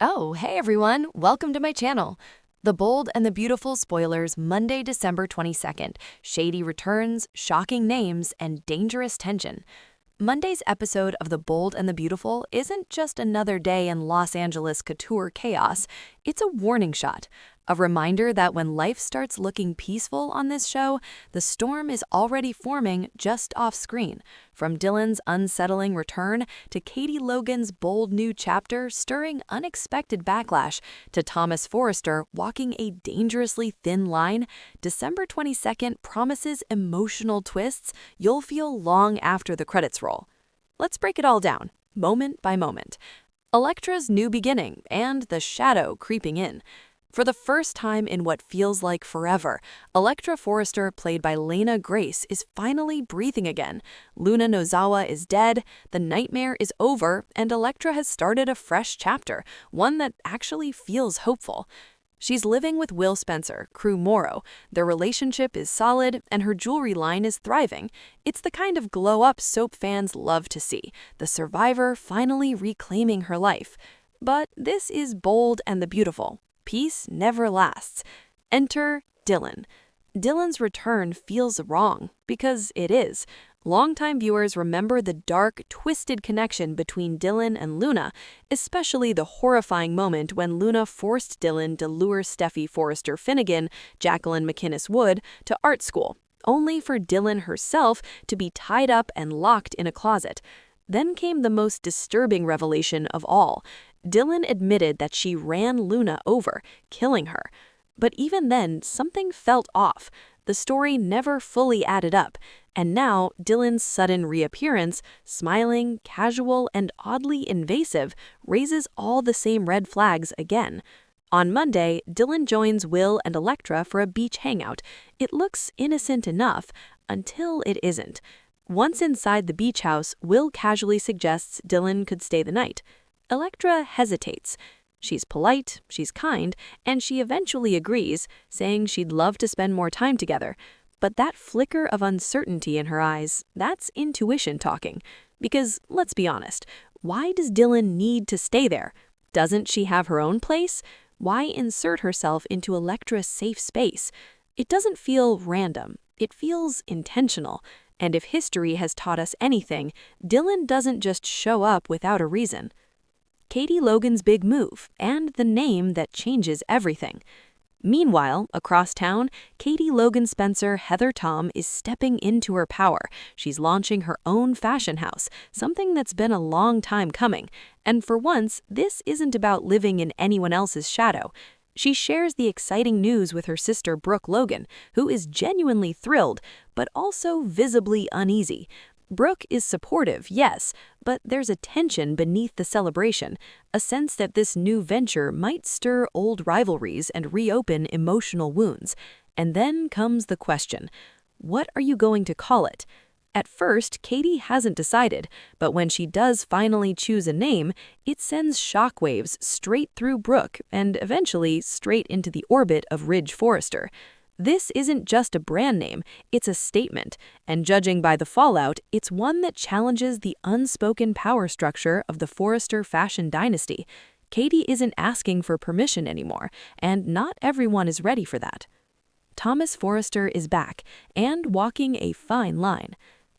Oh, hey everyone, welcome to my channel. The Bold and the Beautiful spoilers Monday, December 22nd. Shady returns, shocking names, and dangerous tension. Monday's episode of The Bold and the Beautiful isn't just another day in Los Angeles couture chaos, it's a warning shot. A reminder that when life starts looking peaceful on this show, the storm is already forming just off screen. From Dylan's unsettling return to Katie Logan's bold new chapter stirring unexpected backlash to Thomas Forrester walking a dangerously thin line, December 22nd promises emotional twists you'll feel long after the credits roll. Let's break it all down, moment by moment. Electra's new beginning and the shadow creeping in. For the first time in what feels like forever, Electra Forrester, played by Lena Grace, is finally breathing again. Luna Nozawa is dead, the nightmare is over, and Electra has started a fresh chapter, one that actually feels hopeful. She's living with Will Spencer, Crew Morrow. Their relationship is solid, and her jewelry line is thriving. It's the kind of glow-up soap fans love to see, the survivor finally reclaiming her life. But this is Bold and the Beautiful. Peace never lasts. Enter Dylan. Dylan's return feels wrong, because it is. Longtime viewers remember the dark, twisted connection between Dylan and Luna, especially the horrifying moment when Luna forced Dylan to lure Steffi Forrester Finnegan, Jacqueline McInnes Wood, to art school, only for Dylan herself to be tied up and locked in a closet. Then came the most disturbing revelation of all. Dylan admitted that she ran Luna over, killing her. But even then, something felt off. The story never fully added up. And now, Dylan's sudden reappearance, smiling, casual, and oddly invasive, raises all the same red flags again. On Monday, Dylan joins Will and Electra for a beach hangout. It looks innocent enough, until it isn't. Once inside the beach house, Will casually suggests Dylan could stay the night. Electra hesitates. She's polite, she's kind, and she eventually agrees, saying she'd love to spend more time together. But that flicker of uncertainty in her eyes, that's intuition talking. Because, let's be honest, why does Dylan need to stay there? Doesn't she have her own place? Why insert herself into Electra's safe space? It doesn't feel random. It feels intentional. And if history has taught us anything, Dylan doesn't just show up without a reason. Katie Logan's big move, and the name that changes everything. Meanwhile, across town, Katie Logan Spencer Heather Tom is stepping into her power. She's launching her own fashion house, something that's been a long time coming. And for once, this isn't about living in anyone else's shadow. She shares the exciting news with her sister Brooke Logan, who is genuinely thrilled, but also visibly uneasy. Brooke is supportive, yes, but there's a tension beneath the celebration, a sense that this new venture might stir old rivalries and reopen emotional wounds. And then comes the question, what are you going to call it? At first, Katie hasn't decided, but when she does finally choose a name, it sends shockwaves straight through Brooke and eventually straight into the orbit of Ridge Forrester. This isn't just a brand name, it's a statement, and judging by the fallout, it's one that challenges the unspoken power structure of the Forrester fashion dynasty. Katie isn't asking for permission anymore, and not everyone is ready for that. Thomas Forrester is back, and walking a fine line.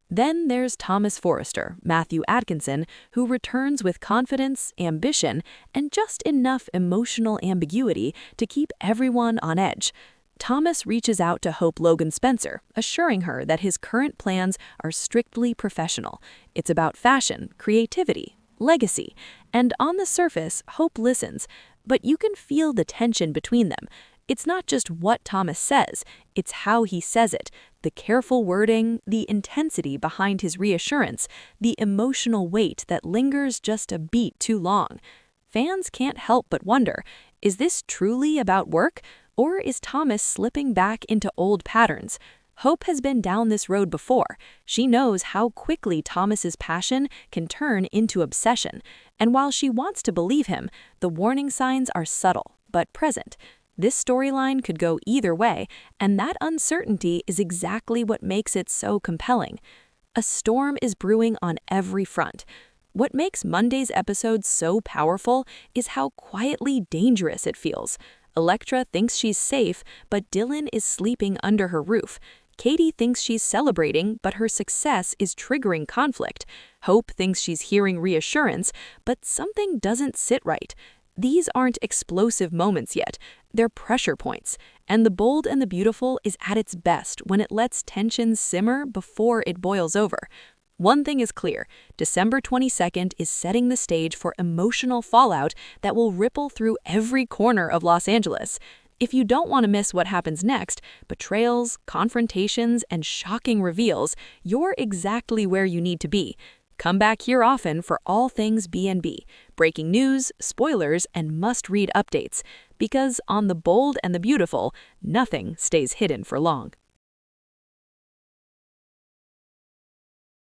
Then there's Thomas Forrester, Matthew Atkinson, who returns with confidence, ambition, and just enough emotional ambiguity to keep everyone on edge. Thomas reaches out to Hope Logan Spencer, assuring her that his current plans are strictly professional. It's about fashion, creativity, legacy, and on the surface, Hope listens, but you can feel the tension between them. It's not just what Thomas says, it's how he says it, the careful wording, the intensity behind his reassurance, the emotional weight that lingers just a beat too long. Fans can't help but wonder, is this truly about work? Or is Thomas slipping back into old patterns? Hope has been down this road before. She knows how quickly Thomas's passion can turn into obsession. And while she wants to believe him, the warning signs are subtle, but present. This storyline could go either way, and that uncertainty is exactly what makes it so compelling. A storm is brewing on every front. What makes Monday's episode so powerful is how quietly dangerous it feels. Electra thinks she's safe, but Dylan is sleeping under her roof. Katie thinks she's celebrating, but her success is triggering conflict. Hope thinks she's hearing reassurance, but something doesn't sit right. These aren't explosive moments yet, they're pressure points. And The Bold and the Beautiful is at its best when it lets tension simmer before it boils over. One thing is clear, December 22nd is setting the stage for emotional fallout that will ripple through every corner of Los Angeles. If you don't want to miss what happens next, betrayals, confrontations, and shocking reveals, you're exactly where you need to be. Come back here often for all things B&B, breaking news, spoilers, and must-read updates. Because on The Bold and the Beautiful, nothing stays hidden for long.